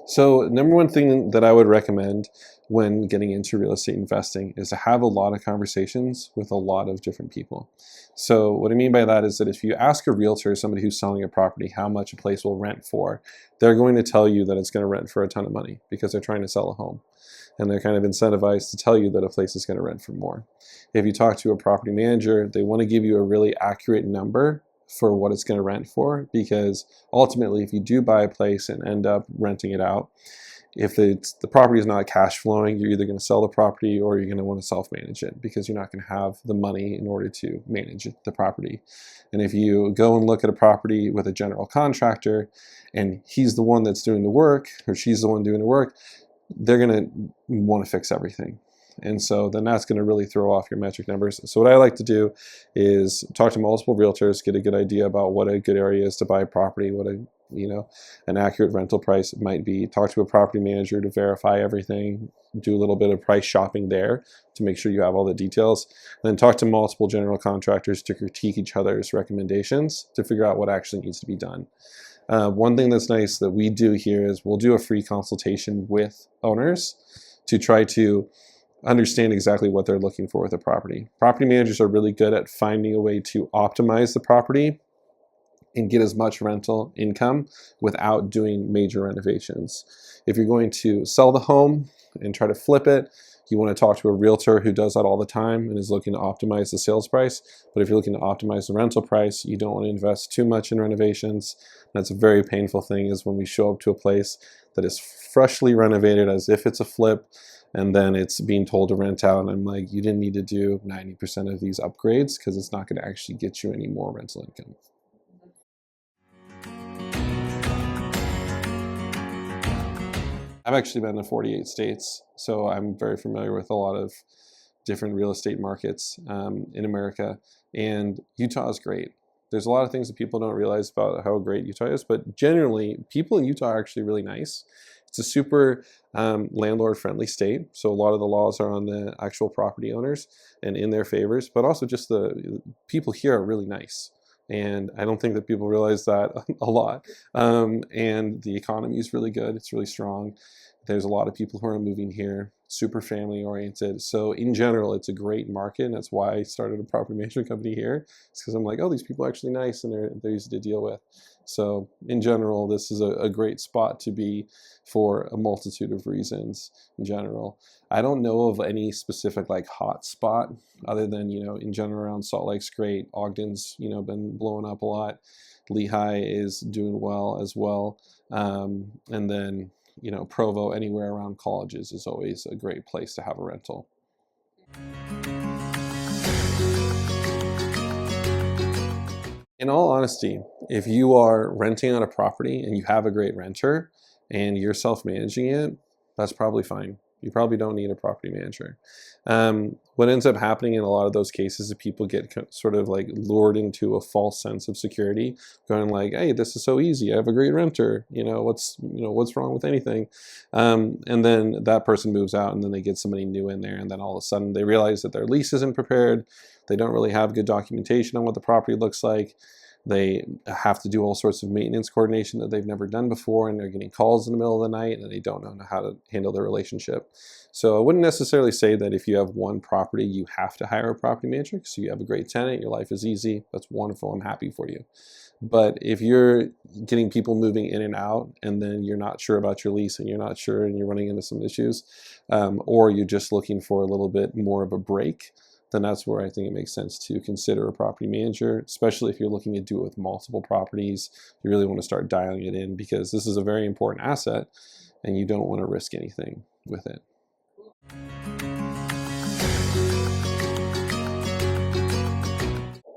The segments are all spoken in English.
So number one thing that I would recommend when getting into real estate investing is to have a lot of conversations with a lot of different people. So what I mean by that is that if you ask a realtor, somebody who's selling a property, how much a place will rent for, they're going to tell you that it's going to rent for a ton of money because they're trying to sell a home. And they're kind of incentivized to tell you that a place is going to rent for more. If you talk to a property manager, they want to give you a really accurate number for what it's going to rent for, because ultimately if you do buy a place and end up renting it out, if the property is not cash flowing, you're either going to sell the property or you're going to want to self-manage it, because you're not going to have the money in order to manage the property. And if you go and look at a property with a general contractor and he's the one that's doing the work, or she's the one doing the work, they're going to want to fix everything. And so then that's going to really throw off your metric numbers. So what I like to do is talk to multiple realtors, get a good idea about what a good area is to buy a property, what an accurate rental price might be. Talk to a property manager to verify everything, do a little bit of price shopping there to make sure you have all the details. And then talk to multiple general contractors to critique each other's recommendations to figure out what actually needs to be done. One thing that's nice that we do here is we'll do a free consultation with owners to try to understand exactly what they're looking for with a property. Property managers are really good at finding a way to optimize the property and get as much rental income without doing major renovations. If you're going to sell the home and try to flip it, you want to talk to a realtor who does that all the time and is looking to optimize the sales price. But if you're looking to optimize the rental price, you don't want to invest too much in renovations. That's a very painful thing, is when we show up to a place that is freshly renovated as if it's a flip, and then it's being told to rent out, and I'm like, you didn't need to do 90% of these upgrades, because it's not going to actually get you any more rental income. I've actually been to 48 states, so I'm very familiar with a lot of different real estate markets in America, and Utah is great. There's a lot of things that people don't realize about how great Utah is, but generally, people in Utah are actually really nice. It's a super landlord-friendly state, so a lot of the laws are on the actual property owners and in their favors, but also just the people here are really nice. And I don't think that people realize that a lot. And the economy is really good. It's really strong. There's a lot of people who are moving here, super family oriented. So in general, it's a great market. And that's why I started a property management company here. It's because I'm like, oh, these people are actually nice and they're easy to deal with. So in general, this is a great spot to be for a multitude of reasons in general. I don't know of any specific like hot spot other than, in general around Salt Lake's great. Ogden's, been blowing up a lot. Lehigh is doing well as well. And then, Provo, anywhere around colleges is always a great place to have a rental. In all honesty, if you are renting on a property and you have a great renter and you're self-managing it, that's probably fine. You probably don't need a property manager. What ends up happening in a lot of those cases is people get sort of like lured into a false sense of security, going like, "Hey, this is so easy. I have a great renter. What's wrong with anything?" And then that person moves out, and then they get somebody new in there, and then all of a sudden they realize that their lease isn't prepared. They don't really have good documentation on what the property looks like. They have to do all sorts of maintenance coordination that they've never done before, and they're getting calls in the middle of the night, and they don't know how to handle their relationship. So I wouldn't necessarily say that if you have one property, you have to hire a property manager. So you have a great tenant, your life is easy, that's wonderful, I'm happy for you. But if you're getting people moving in and out, and then you're not sure about your lease, and you're not sure, and you're running into some issues, or you're just looking for a little bit more of a break, then that's where I think it makes sense to consider a property manager, especially if you're looking to do it with multiple properties. You really want to start dialing it in, because this is a very important asset and you don't want to risk anything with it.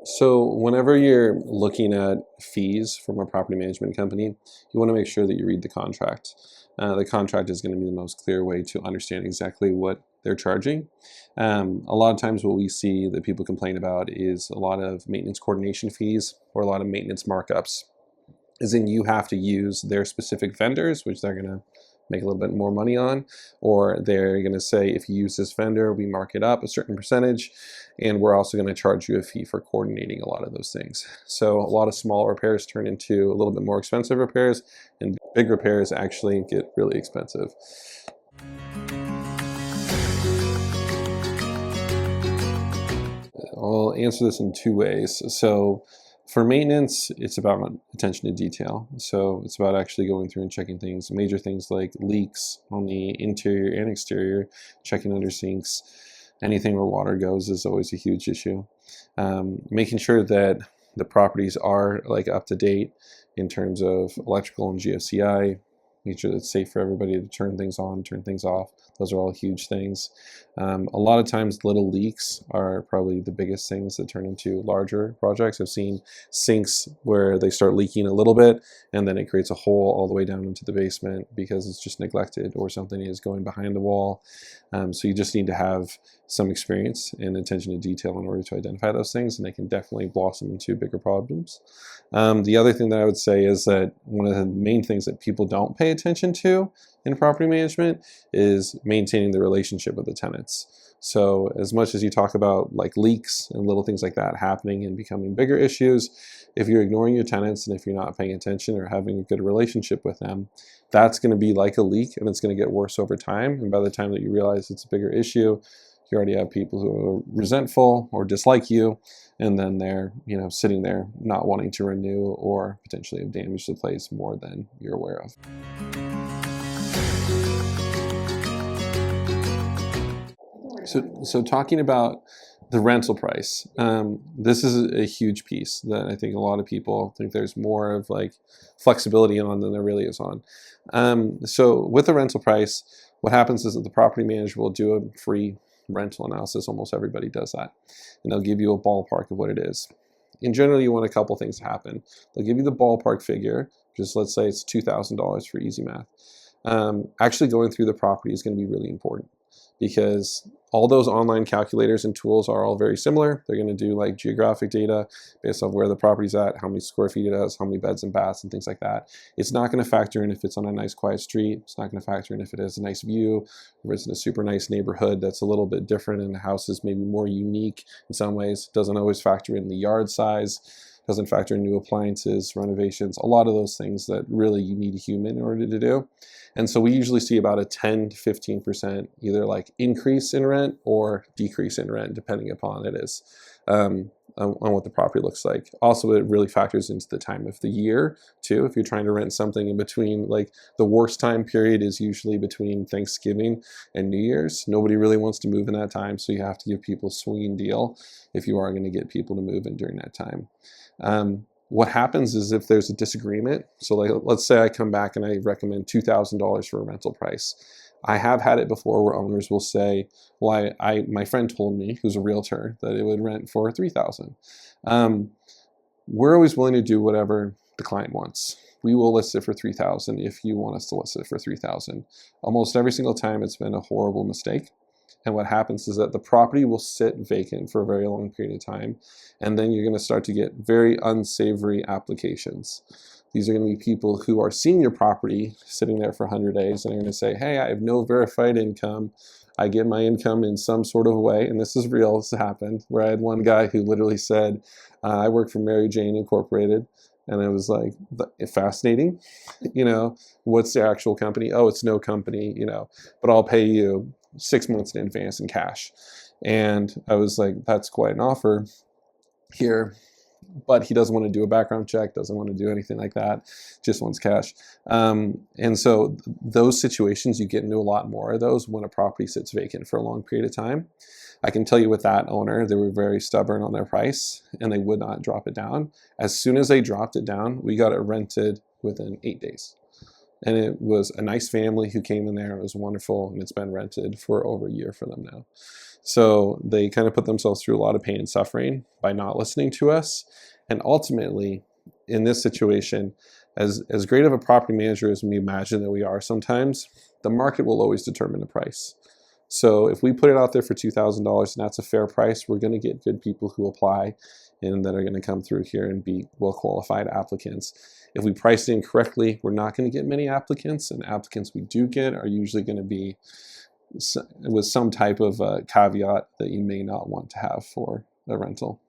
So whenever you're looking at fees from a property management company, you want to make sure that you read the contract. The contract is going to be the most clear way to understand exactly what they're charging. A lot of times what we see that people complain about is a lot of maintenance coordination fees or a lot of maintenance markups. As in, you have to use their specific vendors, which they're going to make a little bit more money on, or they're going to say, if you use this vendor, we mark it up a certain percentage, and we're also going to charge you a fee for coordinating a lot of those things. So a lot of small repairs turn into a little bit more expensive repairs, and big repairs actually get really expensive. I'll answer this in two ways. So for maintenance, it's about attention to detail. So it's about actually going through and checking things, major things like leaks on the interior and exterior, checking under sinks. Anything where water goes is always a huge issue. Making sure that the properties are like up to date in terms of electrical and GFCI, make sure that it's safe for everybody to turn things on, turn things off. Those are all huge things. A lot of times little leaks are probably the biggest things that turn into larger projects. I've seen sinks where they start leaking a little bit and then it creates a hole all the way down into the basement because it's just neglected or something is going behind the wall. So you just need to have some experience and attention to detail in order to identify those things, and they can definitely blossom into bigger problems. The other thing that I would say is that one of the main things that people don't pay attention to in property management is maintaining the relationship with the tenants. So as much as you talk about like leaks and little things like that happening and becoming bigger issues, if you're ignoring your tenants and if you're not paying attention or having a good relationship with them, that's going to be like a leak and it's going to get worse over time. And by the time that you realize it's a bigger issue, you already have people who are resentful or dislike you, and then they're, you know, sitting there not wanting to renew or potentially have damaged the place more than you're aware of. So talking about the rental price, this is a huge piece that I think a lot of people think there's more of like flexibility on than there really is on. So with the rental price, what happens is that the property manager will do a free rental analysis. Almost everybody does that, and they'll give you a ballpark of what it is. In general, you want a couple things to happen. They'll give you the ballpark figure, just let's say it's $2,000 for easy math. Actually going through the property is going to be really important, because all those online calculators and tools are all very similar. They're going to do like geographic data based on where the property's at, how many square feet it has, how many beds and baths and things like that. It's not going to factor in if it's on a nice quiet street. It's not going to factor in if it has a nice view, if it's in a super nice neighborhood that's a little bit different and the house is maybe more unique in some ways. It doesn't always factor in the yard size. Doesn't factor in new appliances, renovations, a lot of those things that really you need a human in order to do. And so we usually see about a 10 to 15% either like increase in rent or decrease in rent, depending upon it is, on what the property looks like. Also, it really factors into the time of the year too. If you're trying to rent something in between, like the worst time period is usually between Thanksgiving and New Year's. Nobody really wants to move in that time, so you have to give people a swinging deal if you are going to get people to move in during that time. What happens is if there's a disagreement, so like let's say I come back and I recommend $2,000 for a rental price. I have had it before where owners will say, well, my friend told me, who's a realtor, that it would rent for $3,000. We're always willing to do whatever the client wants. We will list it for $3,000 if you want us to list it for $3,000. Almost every single time it's been a horrible mistake. And what happens is that the property will sit vacant for a very long period of time. And then you're going to start to get very unsavory applications. These are going to be people who are seeing your property sitting there for 100 days and they're going to say, hey, I have no verified income. I get my income in some sort of way. And this is real. This happened where I had one guy who literally said, I work for Mary Jane Incorporated. And it was like fascinating, you know, what's the actual company? Oh, it's no company, you know, but I'll pay you 6 months in advance in cash. And I was like, that's quite an offer here, but he doesn't want to do a background check, doesn't want to do anything like that, just wants cash. And so those situations, you get into a lot more of those when a property sits vacant for a long period of time. I can tell you with that owner, they were very stubborn on their price and they would not drop it down. As soon as they dropped it down, we got it rented within 8 days. And it was a nice family who came in there. It was wonderful, and it's been rented for over a year for them now. So they kind of put themselves through a lot of pain and suffering by not listening to us. And ultimately, in this situation, as great of a property manager as we imagine that we are sometimes, the market will always determine the price. So if we put it out there for $2,000 and that's a fair price, we're going to get good people who apply and that are going to come through here and be well-qualified applicants. If we price it incorrectly, we're not going to get many applicants, and applicants we do get are usually going to be with some type of caveat that you may not want to have for a rental.